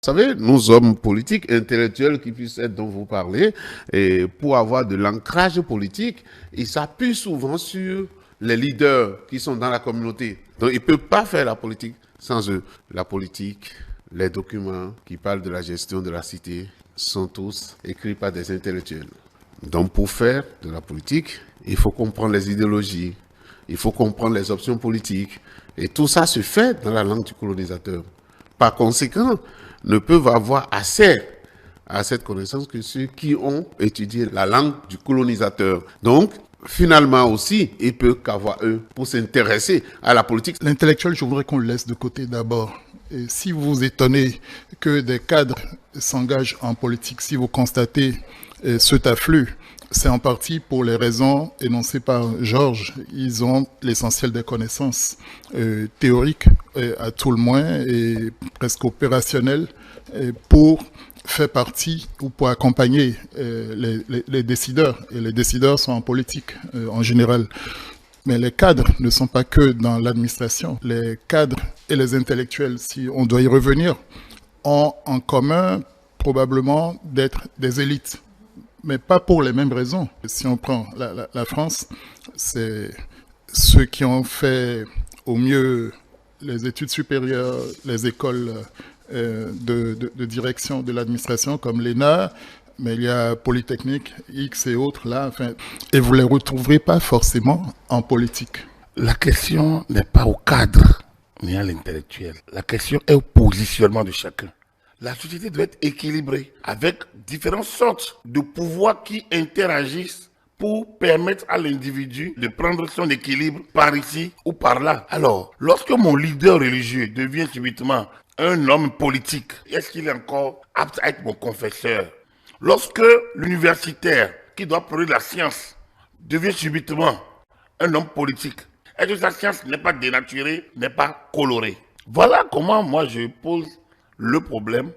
Vous savez, nous hommes politiques, intellectuels qui puissent être dont vous parlez, et pour avoir de l'ancrage politique, ils s'appuient souvent sur les leaders qui sont dans la communauté. Donc ils ne peuvent pas faire la politique sans eux. La politique, les documents qui parlent de la gestion de la cité sont tous écrits par des intellectuels. Donc pour faire de la politique, il faut comprendre les idéologies, il faut comprendre les options politiques. Et tout ça se fait dans la langue du colonisateur. Par conséquent, ne peuvent avoir accès à cette connaissance que ceux qui ont étudié la langue du colonisateur. Donc, finalement aussi, il peut qu'avoir eux pour s'intéresser à la politique. L'intellectuel, je voudrais qu'on le laisse de côté d'abord. Et si vous vous étonnez que des cadres s'engagent en politique, si vous constatez cet afflux, c'est en partie pour les raisons énoncées par Georges. Ils ont l'essentiel des connaissances théoriques, à tout le moins, et presque opérationnelles, pour faire partie ou pour accompagner les décideurs. Et les décideurs sont en politique en général. Mais les cadres ne sont pas que dans l'administration. Les cadres et les intellectuels, si on doit y revenir, ont en commun probablement d'être des élites, mais pas pour les mêmes raisons. Si on prend la France, c'est ceux qui ont fait au mieux les études supérieures, les écoles de direction de l'administration comme l'ENA, mais il y a Polytechnique, X et autres là, enfin, et vous ne les retrouverez pas forcément en politique. La question n'est pas au cadre ni à l'intellectuel. La question est au positionnement de chacun. La société doit être équilibrée avec différentes sortes de pouvoirs qui interagissent pour permettre à l'individu de prendre son équilibre par ici ou par là. Alors, lorsque mon leader religieux devient subitement un homme politique, est-ce qu'il est encore apte à être mon confesseur? Lorsque l'universitaire qui doit produire la science devient subitement un homme politique, est-ce que sa science n'est pas dénaturée, n'est pas colorée? Voilà comment moi je pose le problème